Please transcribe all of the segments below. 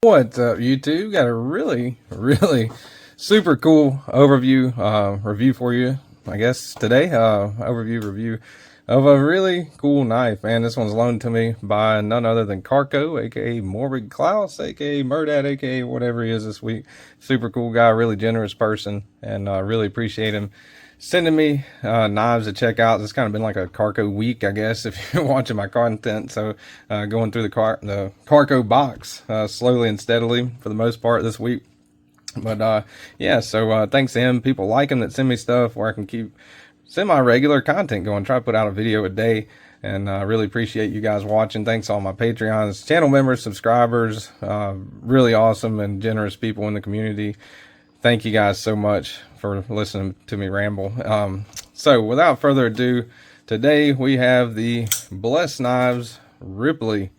What's up, YouTube? Got a really super cool overview review for you, I guess, today. Review of a really cool knife, man. This one's loaned to me by none other than Carco, aka Morbid Klaus, aka Murdad, aka whatever he is this week. Super cool guy, really generous person, and really appreciate him sending me knives to check out. It's kind of been like a Carco week, I guess, if you're watching my content. So going through the Carco box slowly and steadily for the most part this week. But yeah, so thanks to him, people like him that send me stuff where I can keep semi-regular content going. Try to put out a video a day, and I really appreciate you guys watching. Thanks to all my Patreons, channel members, subscribers, really awesome and generous people in the community. Thank you guys so much for listening to me ramble. So without further ado, today we have the Blessed Knives Ripley.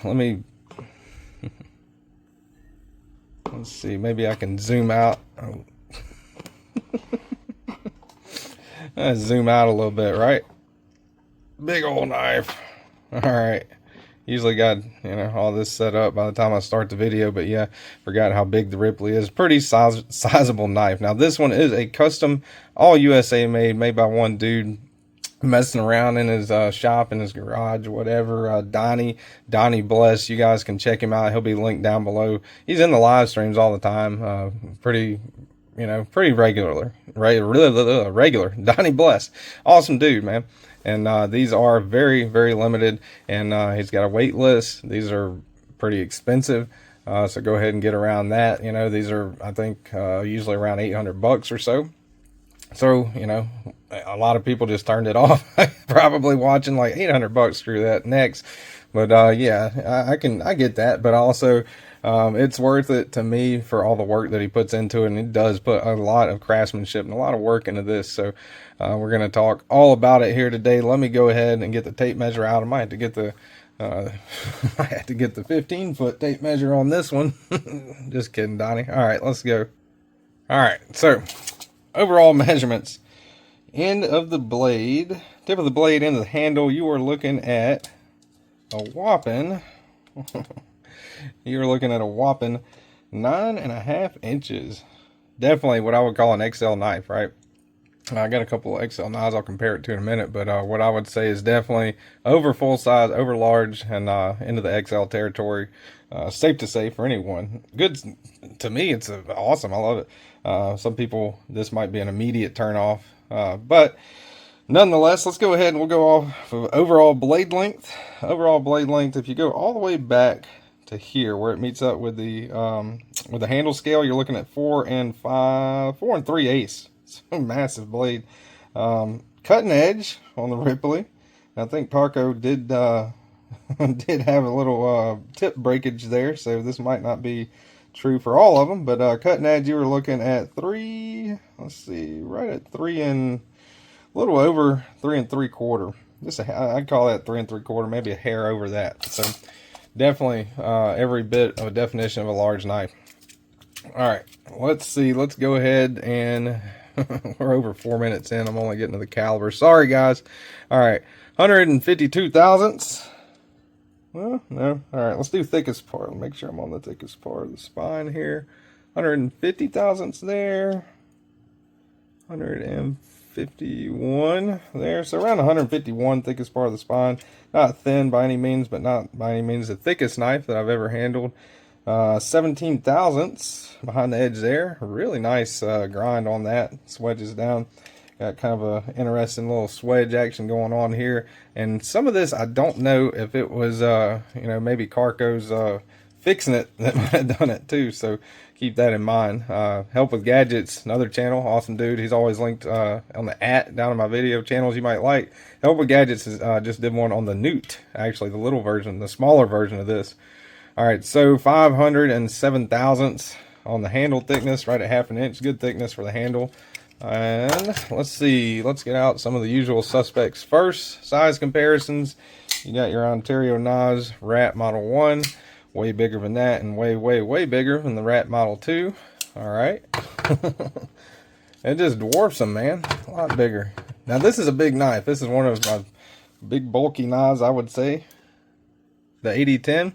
Let's see, maybe I can zoom out. Let's zoom out a little bit, right? Big old knife. All right. Usually got, all this set up by the time I start the video, but yeah, forgot how big the Ripley is. Pretty sizable knife. Now this one is a custom, all USA made by one dude messing around in his shop, in his garage, whatever. Donnie Bless. You guys can check him out. He'll be linked down below. He's in the live streams all the time. Pretty regular. Donnie Bless. Awesome dude, man. And these are very limited, and he's got a wait list. These are pretty expensive, so go ahead and get around that. These are, I think, usually around $800 or so. So, a lot of people just turned it off. Probably watching like $800, screw that, next. But yeah, I get that, but also it's worth it to me for all the work that he puts into it, and he does put a lot of craftsmanship and a lot of work into this. So we're going to talk all about it here today. Let me go ahead and get the tape measure out. I might have to get the 15-foot tape measure on this one. Just kidding, Donnie. All right, let's go. All right, so overall measurements. End of the blade, tip of the blade, end of the handle, you are looking at a whopping 9.5 inches. Definitely what I would call an XL knife, right? I got a couple of XL knives I'll compare it to in a minute, but what I would say is definitely over full size, over large, and into the XL territory. Safe to say for anyone. Good to me, it's awesome. I love it. Some people, this might be an immediate turn off, but nonetheless, let's go ahead and we'll go off of overall blade length. Overall blade length, if you go all the way back to here where it meets up with the handle scale, you're looking at 4 3/8. It's a massive blade. Cutting edge on the Ripley. I think Carco did did have a little tip breakage there, so this might not be true for all of them, but cutting edge, you were looking at right at 3 and a little over 3 3/4. I'd call that 3 3/4, maybe a hair over that. So definitely every bit of a definition of a large knife. All right, let's see. Let's go ahead and we're over 4 minutes in. I'm only getting to the caliber. Sorry, guys. All right, 152 thousandths. Well, no. All right, let's do thickest part. Make sure I'm on the thickest part of the spine here. 150 thousandths there. 151 there. So around 151, thickest part of the spine. Not thin by any means, but not by any means the thickest knife that I've ever handled. 17 thousandths behind the edge there. Really nice grind on that. Swedges down. Got kind of a interesting little swedge action going on here. And some of this, I don't know if it was, maybe Carco's fixing it that might have done it too. So keep that in mind. Help with Gadgets, another channel, awesome dude. He's always linked on the down in my video channels you might like. Help with Gadgets is, just did one on the Newt, actually the little version, the smaller version of this. All right, so 507 thousandths on the handle thickness, right at 1/2 inch. Good thickness for the handle. And let's see, let's get out some of the usual suspects first. Size comparisons. You got your Ontario Knives Rat Model 1, way bigger than that, and way bigger than the Rat Model 2. All right. It just dwarfs them, man. A lot bigger. Now this is a big knife. This is one of my big bulky knives, I would say. The 8010.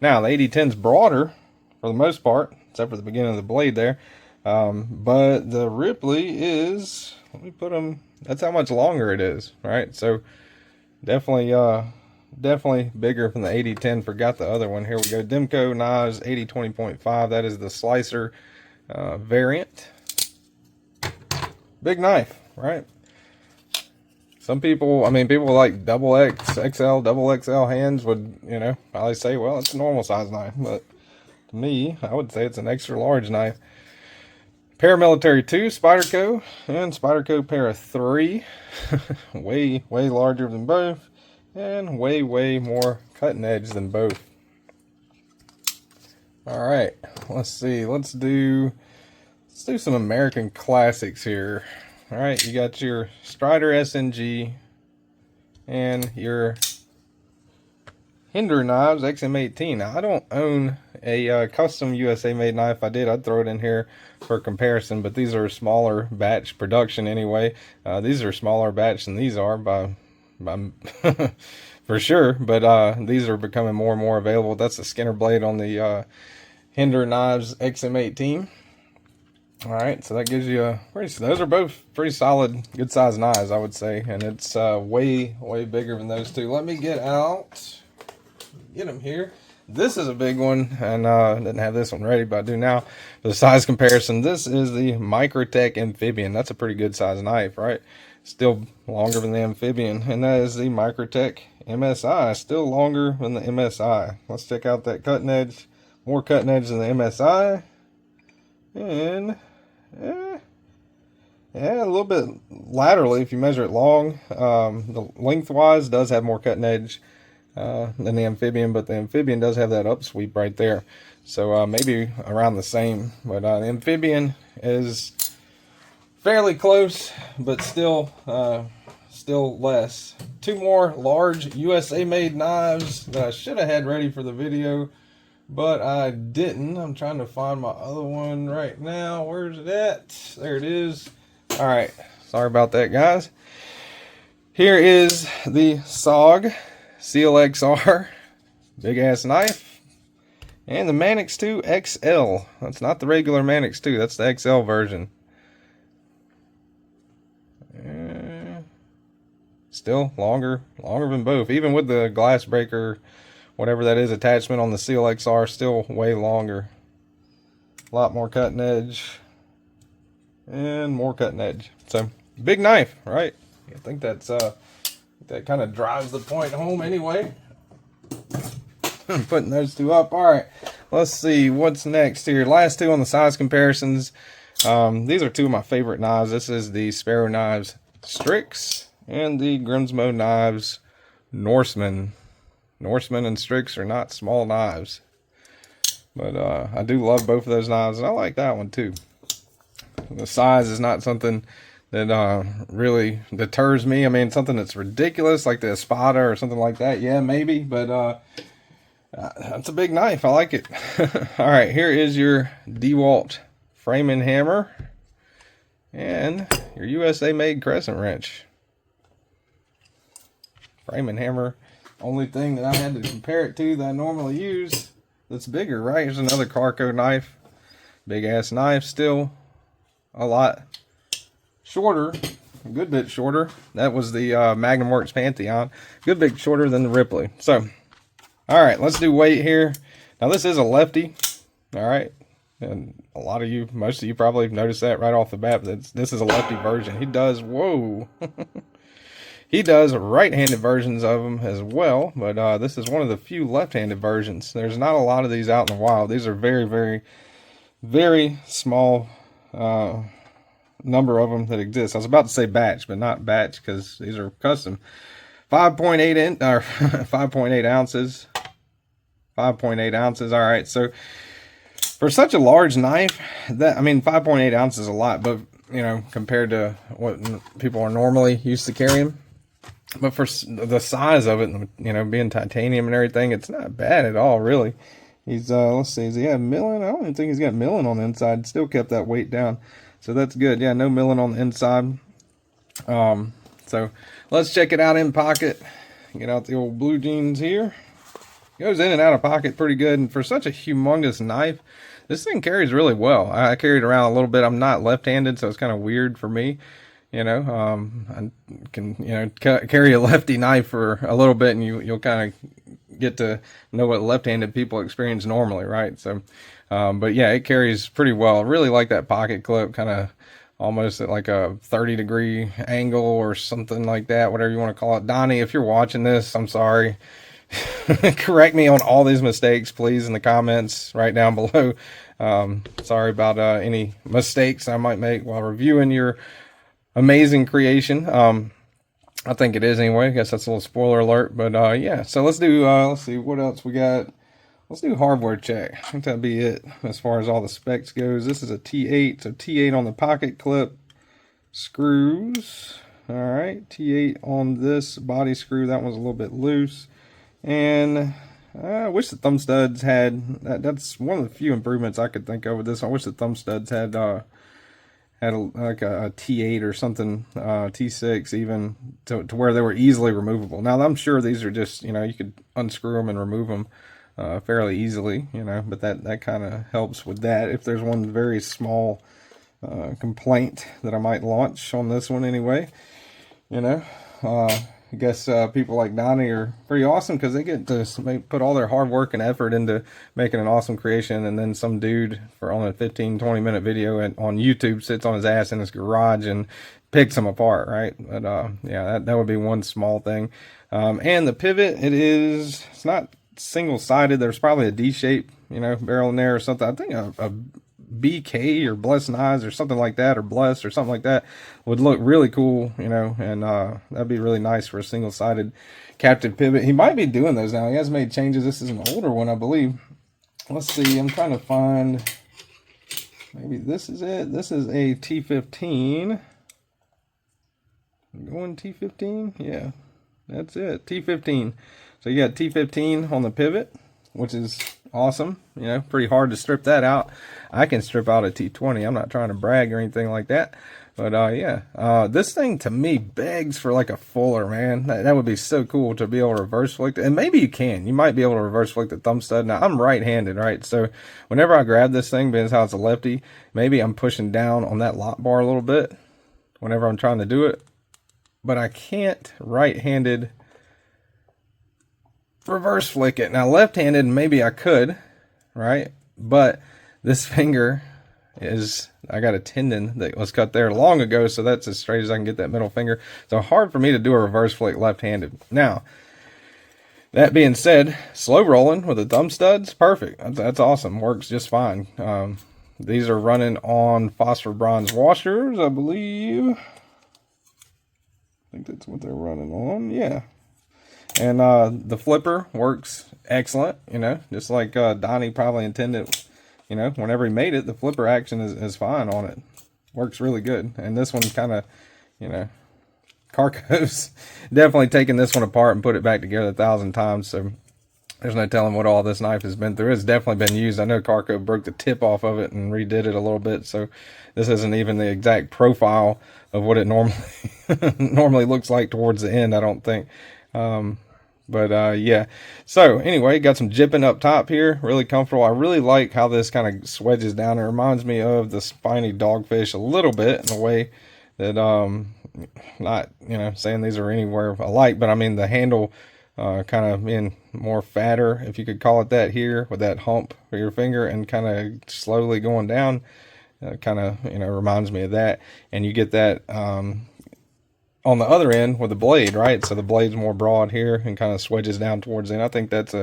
Now, the 8010's broader for the most part, except for the beginning of the blade there. But the Ripley is, let me put them, that's how much longer it is, right? So definitely definitely bigger from the 8010. Forgot the other one. Here we go. Demco Knives 8020.5. That is the slicer variant. Big knife, right? Some people, I mean, people like XXL, double XL hands would, you know, probably say, well, it's a normal size knife. But to me, I would say it's an extra large knife. Paramilitary 2 Spyderco and Spyderco Para 3. way larger than both, and way more cutting edge than both. All right, let's see. Let's do some American classics here. All right, you got your Strider SNG and your Hinder Knives XM18. Now, I don't own a custom USA made knife. If I did, I'd throw it in here for comparison, but these are smaller batch production anyway. These are smaller batch than these are by for sure, but these are becoming more and more available. That's the Skinner blade on the Hinder Knives XM18. All right, so that gives you a those are both pretty solid, good size knives, I would say, and it's way bigger than those two. Let me get them here. This is a big one, and I didn't have this one ready, but I do now. For the size comparison, this is the Microtech Amphibian. That's a pretty good size knife, right? Still longer than the Amphibian, and that is the Microtech MSI, still longer than the MSI. Let's check out that cutting edge, more cutting edge than the MSI, and yeah, a little bit laterally if you measure it long. The lengthwise does have more cutting edge than the Amphibian, but the Amphibian does have that upsweep right there, so maybe around the same. But the Amphibian is fairly close, but still less. Two more large USA made knives that I should have had ready for the video, but I didn't. I'm trying to find my other one right now. Where's it at? There it is. All right, sorry about that, guys. Here is the SOG CLXR big ass knife, and the Manix 2 XL. That's not the regular Manix 2, that's the XL version. Still longer than both, even with the glass breaker, whatever that is, attachment on the CLXR, still way longer. A lot more cutting edge and more cutting edge. So big knife, right? I think that's that kind of drives the point home anyway. I'm putting those two up. All right, let's see what's next here. Last two on the size comparisons. These are two of my favorite knives. This is the Sparrow Knives Strix and the Grimsmo Knives Norseman. Norseman and Strix are not small knives, but I do love both of those knives, and I like that one too. The size is not something that really deters me. I mean, something that's ridiculous like the Espada or something like that, yeah, maybe, but that's a big knife. I like it. All right, here is your DeWalt framing hammer and your USA made crescent wrench. Framing hammer, only thing that I had to compare it to that I normally use that's bigger, right? Here's another Carco knife. Big ass knife, still a lot shorter, a good bit shorter. That was the Magnum Works Pantheon. Good bit shorter than the Ripley. So, all right, let's do weight here. Now, this is a lefty, all right? And a lot of you, most of you probably noticed that right off the bat. This is a lefty version. He does, whoa. He does right-handed versions of them as well, but this is one of the few left-handed versions. There's not a lot of these out in the wild. These are very small number of them that exist. I was about to say batch, but not batch because these are custom. 5.8 or 5.8 ounces. 5.8 ounces. All right, so for such a large knife, that, I mean, 5.8 ounces is a lot, but you know, compared to what people are normally used to carrying. But for the size of it, you know, being titanium and everything, it's not bad at all, really. He's, let's see, does he have milling? I don't even think he's got milling on the inside. Still kept that weight down. So that's good. Yeah, no milling on the inside. So let's check it out in pocket. Get out the old blue jeans here. Goes in and out of pocket pretty good. And for such a humongous knife, this thing carries really well. I carry it around a little bit. I'm not left-handed, so it's kind of weird for me. You know, I can, you know, carry a lefty knife for a little bit, and you'll kind of get to know what left-handed people experience normally, right? So, but yeah, it carries pretty well. I really like that pocket clip, kind of almost at like a 30-degree angle or something like that, whatever you want to call it. Donnie, if you're watching this, I'm sorry. Correct me on all these mistakes, please, in the comments right down below. Sorry about any mistakes I might make while reviewing your amazing creation. I think it is anyway. I guess that's a little spoiler alert. But yeah, so let's do, let's see what else we got. Let's do hardware check. I think that'd be it as far as all the specs goes. This is a T8, so T8 on the pocket clip screws. All right, T8 on this body screw. That one's a little bit loose. And I wish the thumb studs had, that's one of the few improvements I could think of with this. I wish the thumb studs had like a T8 or something, T6 even, to where they were easily removable. Now, I'm sure these are just, you know, you could unscrew them and remove them fairly easily, you know, but that kind of helps with that. If there's one very small complaint that I might launch on this one anyway, you know, I guess people like Donnie are pretty awesome because they get to put all their hard work and effort into making an awesome creation, and then some dude for only a 15-20 minute video on YouTube sits on his ass in his garage and picks them apart, right? But yeah, that would be one small thing. And the pivot, it's not single-sided. There's probably a D-shape, you know, barrel in there or something. I think a BK or Blessed Knives or something like that, or Blessed or something like that would look really cool, you know, and that'd be really nice for a single-sided captive pivot. He might be doing those now. He has made changes. This is an older one, I believe. Let's see. I'm trying to find, maybe this is it. This is a T15. Going T15? Yeah, that's it. T15. So you got T15 on the pivot, which is awesome. You know, pretty hard to strip that out. I can strip out a T20. I'm not trying to brag or anything like that. But yeah, this thing to me begs for like a fuller, man. That would be so cool to be able to reverse flick. And maybe you can. You might be able to reverse flick the thumb stud. Now, I'm right-handed, right? So whenever I grab this thing, being as how it's a lefty, maybe I'm pushing down on that lock bar a little bit whenever I'm trying to do it. But I can't right-handed reverse flick it. Now, left-handed, maybe I could, right? But this finger is, I got a tendon that was cut there long ago, so that's as straight as I can get that middle finger. So hard for me to do a reverse flick left-handed. Now, that being said, slow rolling with the thumb studs, perfect. That's awesome. Works just fine. These are running on phosphor bronze washers, I believe. I think that's what they're running on. Yeah. And the flipper works excellent, you know, just like Donnie probably intended. You know, whenever he made it, the flipper action is fine on it. Works really good. And this one kind of, you know, Carco's definitely taken this one apart and put it back together 1,000 times. So there's no telling what all this knife has been through. It's definitely been used. I know Carco broke the tip off of it and redid it a little bit. So this isn't even the exact profile of what it normally looks like towards the end, I don't think. But yeah, so anyway, got some jipping up top here, really comfortable. I really like how this kind of swedges down. It reminds me of the spiny dogfish a little bit in the way that not, you know, saying these are anywhere alike, but I mean the handle kind of being more fatter, if you could call it that, here with that hump for your finger and kind of slowly going down, kind of, you know, reminds me of that. And you get that on the other end with the blade, right? So the blade's more broad here and kind of swedges down towards the end. I think that's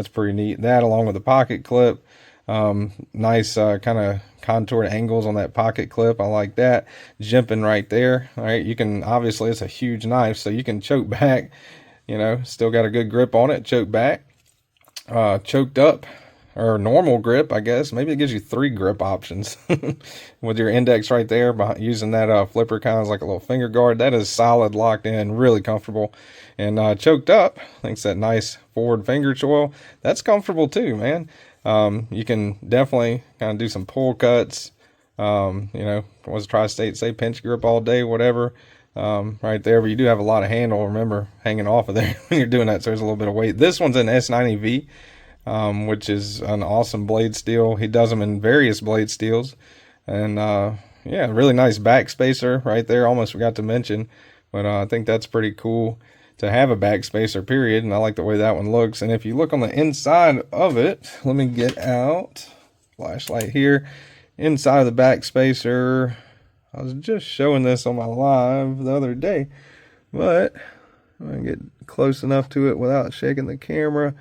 pretty neat. That along with the pocket clip, nice kind of contoured angles on that pocket clip. I like that. Jimping right there. All right, you can, obviously it's a huge knife, so you can choke back, you know, still got a good grip on it, choke back, choked up, or normal grip, I guess. Maybe it gives you 3 grip options with your index right there, by using that flipper kind of like a little finger guard. That is solid, locked in, really comfortable. And choked up, I think it's that nice forward finger choil. That's comfortable too, man. You can definitely kind of do some pull cuts. You know, was tri-state, say pinch grip all day, whatever. right there, but you do have a lot of handle, remember, hanging off of there when you're doing that, so there's a little bit of weight. This one's an S90V, which is an awesome blade steel. He does them in various blade steels, and yeah, really nice back spacer right there. Almost forgot to mention, but I think that's pretty cool to have a back spacer, period, and I like the way that one looks. And if you look on the inside of it, let me get out flashlight here. Inside of the back spacer, I was just showing this on my live the other day, but I'm going to get close enough to it without shaking the camera.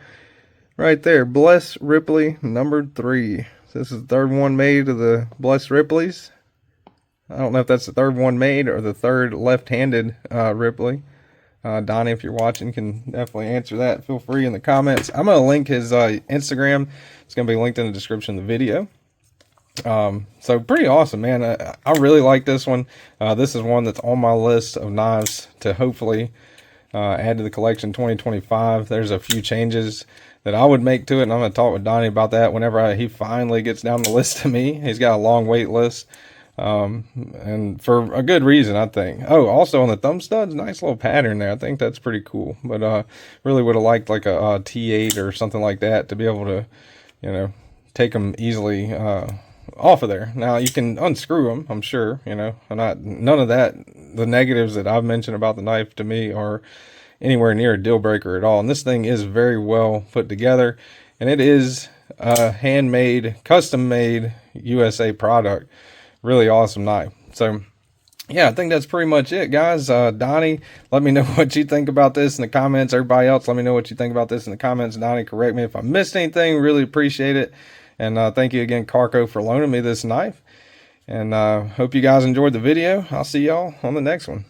Right there, Bless Ripley numbered 3. So this is the third one made of the Bless Ripleys. I don't know if that's the third one made or the third left-handed Ripley. Donnie, if you're watching, can definitely answer that. Feel free in the comments. I'm going to link his Instagram. It's going to be linked in the description of the video. So pretty awesome, man. I really like this one. This is one that's on my list of knives to hopefully add to the collection 2025. There's a few changes that I would make to it, and I'm going to talk with Donnie about that whenever he finally gets down the list to me. He's got a long wait list, and for a good reason, I think. Oh, also on the thumb studs, nice little pattern there. I think that's pretty cool, but really would have liked like a T8 or something like that to be able to, you know, take them easily off of there. Now you can unscrew them, I'm sure, you know, none of that, the negatives that I've mentioned about the knife to me are anywhere near a deal breaker at all. And this thing is very well put together, and it is a handmade, custom made USA product. Really awesome knife. So yeah, I think that's pretty much it, guys. Donnie, let me know what you think about this in the comments. Everybody else, let me know what you think about this in the comments. Donnie, correct me if I missed anything. Really appreciate it. And thank you again, Carco, for loaning me this knife. And hope you guys enjoyed the video. I'll see y'all on the next one.